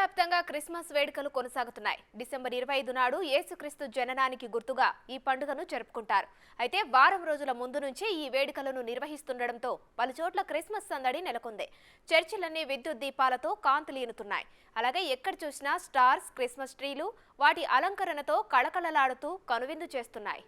దేశవ్యాప్తంగా క్రిస్మస్ వేడుకలు కొనసాగుతున్నాయి. డిసెంబర్ 25 నాడు యేసుక్రీస్తు జననానికి గుర్తుగా ఈ పండుగను జరుపుకుంటారు. అయితే వారం రోజుల ముందు నుంచే ఈ వేడుకలను నిర్వహిస్తుండటంతో పలుచోట్ల క్రిస్మస్ సందడి నెలకొంది. చర్చిలన్నీ విద్యుత్ దీపాలతో కాంతులీనుతున్నాయి. అలాగే ఎక్కడ చూసినా స్టార్స్, క్రిస్మస్ ట్రీలు వాటి అలంకరణతో కళకళలాడుతూ కనువిందు చేస్తున్నాయి.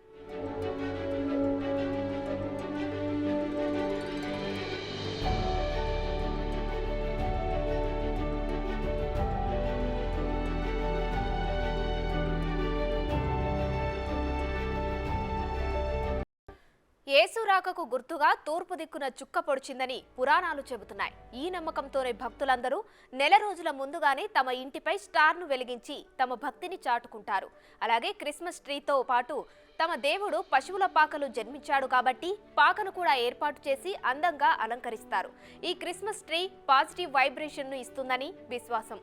యేసు రాకకు గుర్తుగా తూర్పు దిక్కున చుక్క పొడిచిందని పురాణాలు చెబుతున్నాయి. ఈ నమ్మకంతోనే భక్తులందరూ నెల రోజుల ముందుగానే తమ ఇంటిపై స్టార్ను వెలిగించి తమ భక్తిని చాటుకుంటారు. అలాగే క్రిస్మస్ ట్రీతో పాటు తమ దేవుడు పశువుల పాకలు జన్మించాడు కాబట్టి పాకను కూడా ఏర్పాటు చేసి అందంగా అలంకరిస్తారు. ఈ క్రిస్మస్ ట్రీ పాజిటివ్ వైబ్రేషన్ను ఇస్తుందని విశ్వాసం.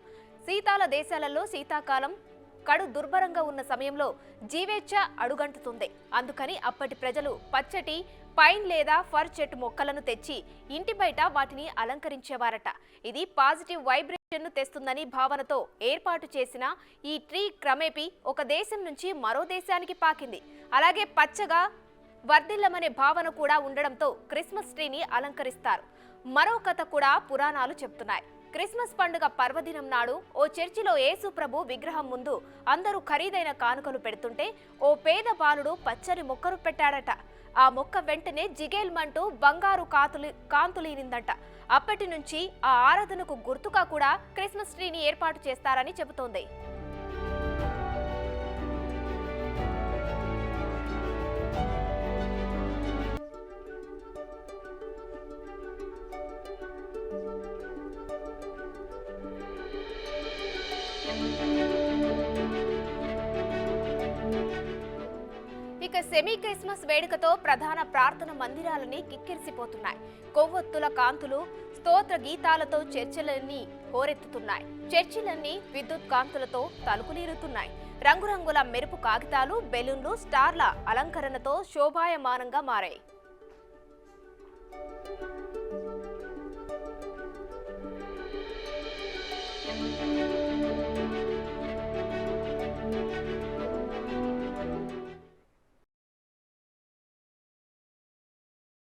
శీతాల దేశాలలో శీతాకాలం కడు దుర్భరంగా ఉన్న సమయంలో జీవేచ్ఛ అడుగంటుతుంది. అందుకని అప్పటి ప్రజలు పచ్చటి పైన్ లేదా ఫర్ చెట్టు మొక్కలను తెచ్చి ఇంటి బయట వాటిని అలంకరించేవారట. ఇది పాజిటివ్ వైబ్రేషన్ను తెస్తుందని భావనతో ఏర్పాటు చేసిన ఈ ట్రీ క్రమేపీ ఒక దేశం నుంచి మరో దేశానికి పాకింది. అలాగే పచ్చగా వర్ధిల్లమనే భావన కూడా ఉండడంతో క్రిస్మస్ ట్రీని అలంకరిస్తారు. మరో కథ కూడా పురాణాలు చెప్తున్నాయి. క్రిస్మస్ పండుగ పర్వదినం నాడు ఓ చర్చిలో యేసు ప్రభు విగ్రహం ముందు అందరూ ఖరీదైన కానుకలు పెడుతుంటే ఓ పేద బాలుడు పచ్చని మొక్కను పెట్టాడట. ఆ మొక్క వెంటనే జిగేల్మంటూ బంగారు కాంతులీనిందట. అప్పటి నుంచి ఆ ఆరాధనకు గుర్తుగా కూడా క్రిస్మస్ ట్రీని ఏర్పాటు చేస్తారని చెబుతోంది. ఇక సెమీ క్రిస్మస్ వేడుకతో ప్రధాన ప్రార్థన మందిరాలని కిక్కిరిసిపోతున్నాయి. కొవ్వొత్తుల కాంతులు, స్తోత్ర గీతాలతో చర్చిలన్నీ హోరెత్తుతున్నాయి. చర్చిలన్నీ విద్యుత్ కాంతులతో తలుపులీరుతున్నాయి. రంగురంగుల మెరుపు కాగితాలు, బెలూన్లు, స్టార్ల అలంకరణతో శోభాయమానంగా మారాయి.